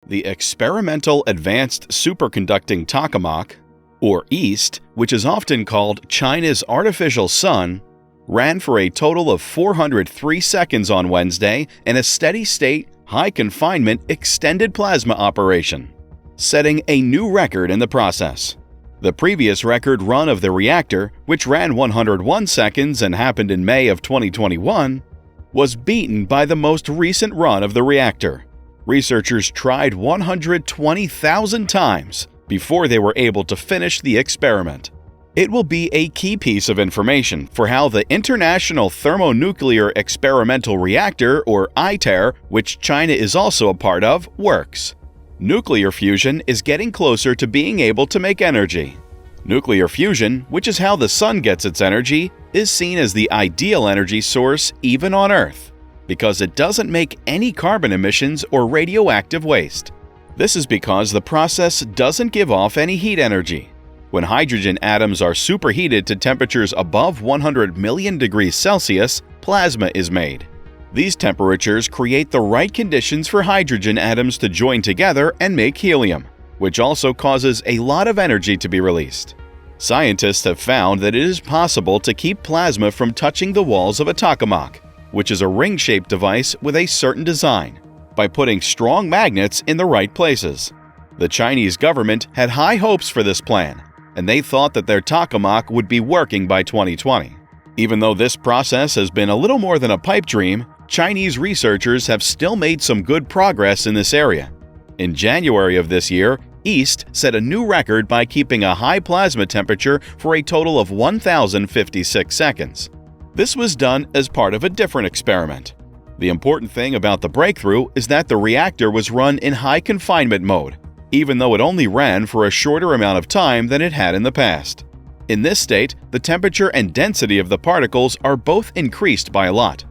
The Experimental Advanced Superconducting Tokamak, or EAST, which is often called China's artificial sun, ran for a total of 403 seconds on Wednesday in a steady-state, high-confinement extended plasma operation, setting a new record in the process. The previous record run of the Reactor, which ran 101 seconds and happened in May of 2021, was beaten by the most recent run of the Reactor. Researchers tried 120,000 times before they were able to finish the experiment. It will be a key piece of information for how the International Thermonuclear Experimental Reactor, or ITER, which China is also a part of, works. Nuclear fusion is getting closer to being able to make energy. Nuclear fusion, which is how the sun gets its energy, is seen as the ideal energy source even on Earth, because it doesn't make any carbon emissions or radioactive waste. This is because the process doesn't give off any heat energy. When hydrogen atoms are superheated to temperatures above 100 million degrees Celsius, plasma is made. These temperatures create the right conditions for hydrogen atoms to join together and make helium, which also causes a lot of energy to be released. Scientists have found that it is possible to keep plasma from touching the walls of a tokamak, which is a ring-shaped device with a certain design, by putting strong magnets in the right places. The Chinese government had high hopes for this plan, and they thought that their tokamak would be working by 2020. Even though this process has been a little more than a pipe dream, Chinese researchers have still made some good progress in this area. In January of this year, EAST set a new record by keeping a high plasma temperature for a total of 1,056 seconds. This was done as part of a different experiment. The important thing about the breakthrough is that the reactor was run in high confinement mode, even though it only ran for a shorter amount of time than it had in the past. In this state, the temperature and density of the particles are both increased by a lot.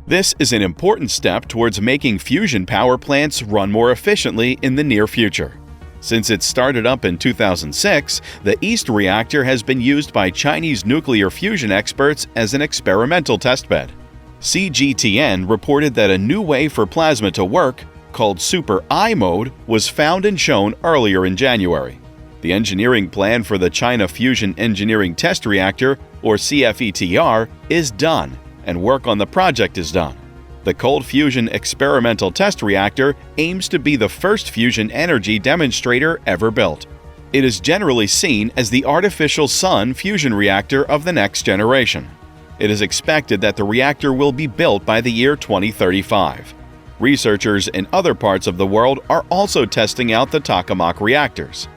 This is an important step towards making fusion power plants run more efficiently in the near future. Since it started up in 2006, the EAST reactor has been used by Chinese nuclear fusion experts as an experimental testbed. CGTN reported that a new way for plasma to work, called Super I mode, was found and shown earlier in January. The engineering plan for the China Fusion Engineering Test Reactor, or CFETR, is done, and work on the project is done. The Cold Fusion Experimental Test Reactor aims to be the first fusion energy demonstrator ever built. It is generally seen as the artificial sun fusion reactor of the next generation. It is expected that the reactor will be built by the year 2035. Researchers in other parts of the world are also testing out the Tokamak reactors,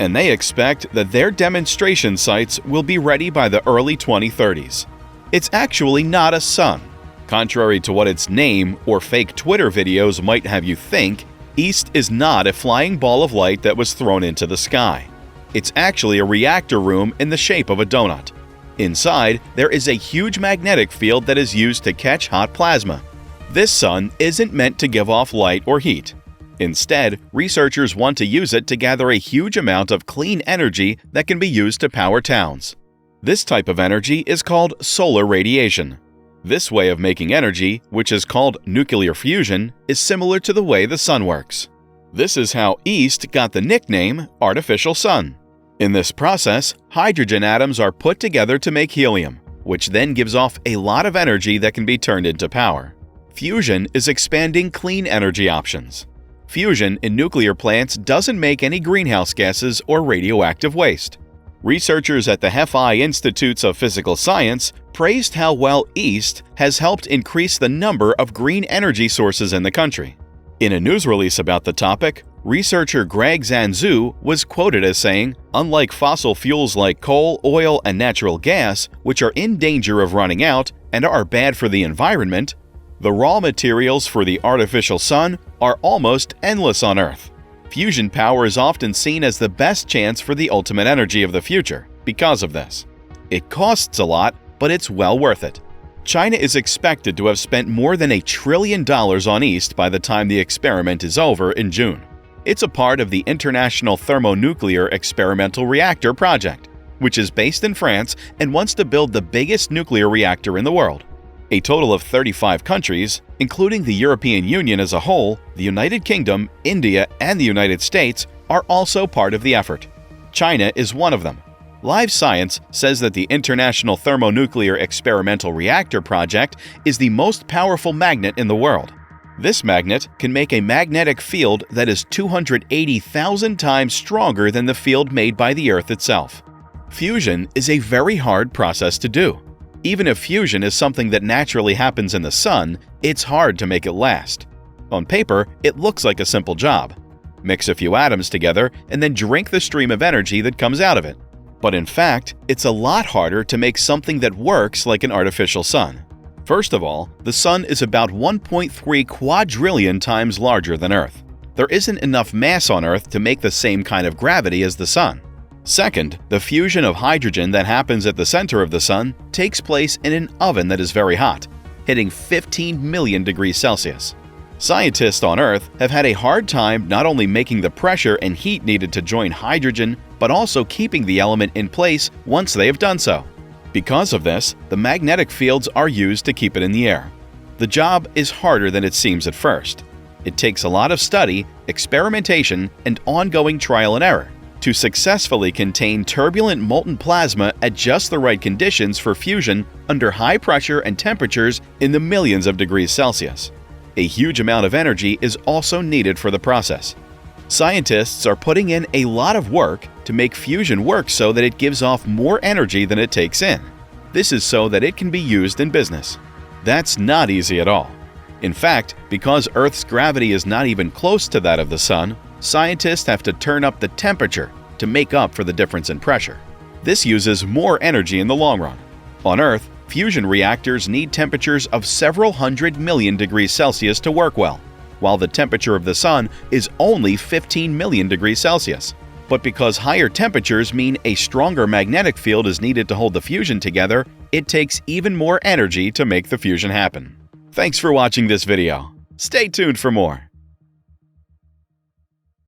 and they expect that their demonstration sites will be ready by the early 2030s. It's actually not a sun. Contrary to what its name or fake Twitter videos might have you think, EAST is not a flying ball of light that was thrown into the sky. It's actually a reactor room in the shape of a donut. Inside, there is a huge magnetic field that is used to catch hot plasma. This sun isn't meant to give off light or heat. Instead, researchers want to use it to gather a huge amount of clean energy that can be used to power towns. This type of energy is called solar radiation. This way of making energy, which is called nuclear fusion, is similar to the way the sun works. This is how EAST got the nickname artificial sun. In this process, hydrogen atoms are put together to make helium, which then gives off a lot of energy that can be turned into power. Fusion is expanding clean energy options. Fusion in nuclear plants doesn't make any greenhouse gases or radioactive waste. Researchers at the Hefei Institutes of Physical Science praised how well EAST has helped increase the number of green energy sources in the country. In a news release about the topic, researcher Greg Zanzu was quoted as saying, "Unlike fossil fuels like coal, oil, and natural gas, which are in danger of running out and are bad for the environment, the raw materials for the artificial sun are almost endless on Earth. Fusion power is often seen as the best chance for the ultimate energy of the future because of this. It costs a lot, but it's well worth it." China is expected to have spent more than $1 trillion on EAST by the time the experiment is over in June. It's a part of the International Thermonuclear Experimental Reactor project, which is based in France and wants to build the biggest nuclear reactor in the world. A total of 35 countries, including the European Union as a whole, the United Kingdom, India, and the United States, are also part of the effort. China is one of them. Live Science says that the International Thermonuclear Experimental Reactor project is the most powerful magnet in the world. This magnet can make a magnetic field that is 280,000 times stronger than the field made by the Earth itself. Fusion is a very hard process to do. Even if fusion is something that naturally happens in the Sun, it's hard to make it last. On paper, it looks like a simple job. Mix a few atoms together and then drink the stream of energy that comes out of it. But in fact, it's a lot harder to make something that works like an artificial sun. First of all, the Sun is about 1.3 quadrillion times larger than Earth. There isn't enough mass on Earth to make the same kind of gravity as the Sun. Second, the fusion of hydrogen that happens at the center of the Sun takes place in an oven that is very hot, hitting 15 million degrees Celsius. Scientists on Earth have had a hard time not only making the pressure and heat needed to join hydrogen, but also keeping the element in place once they have done so. Because of this, the magnetic fields are used to keep it in the air. The job is harder than it seems at first. It takes a lot of study, experimentation, and ongoing trial and error to successfully contain turbulent molten plasma at just the right conditions for fusion under high pressure and temperatures in the millions of degrees Celsius. A huge amount of energy is also needed for the process. Scientists are putting in a lot of work to make fusion work so that it gives off more energy than it takes in. This is so that it can be used in business. That's not easy at all. In fact, because Earth's gravity is not even close to that of the Sun, scientists have to turn up the temperature to make up for the difference in pressure. This uses more energy in the long run. On Earth, fusion reactors need temperatures of several hundred million degrees Celsius to work well, while the temperature of the Sun is only 15 million degrees Celsius. But because higher temperatures mean a stronger magnetic field is needed to hold the fusion together, it takes even more energy to make the fusion happen. Thanks for watching this video. Stay tuned for more.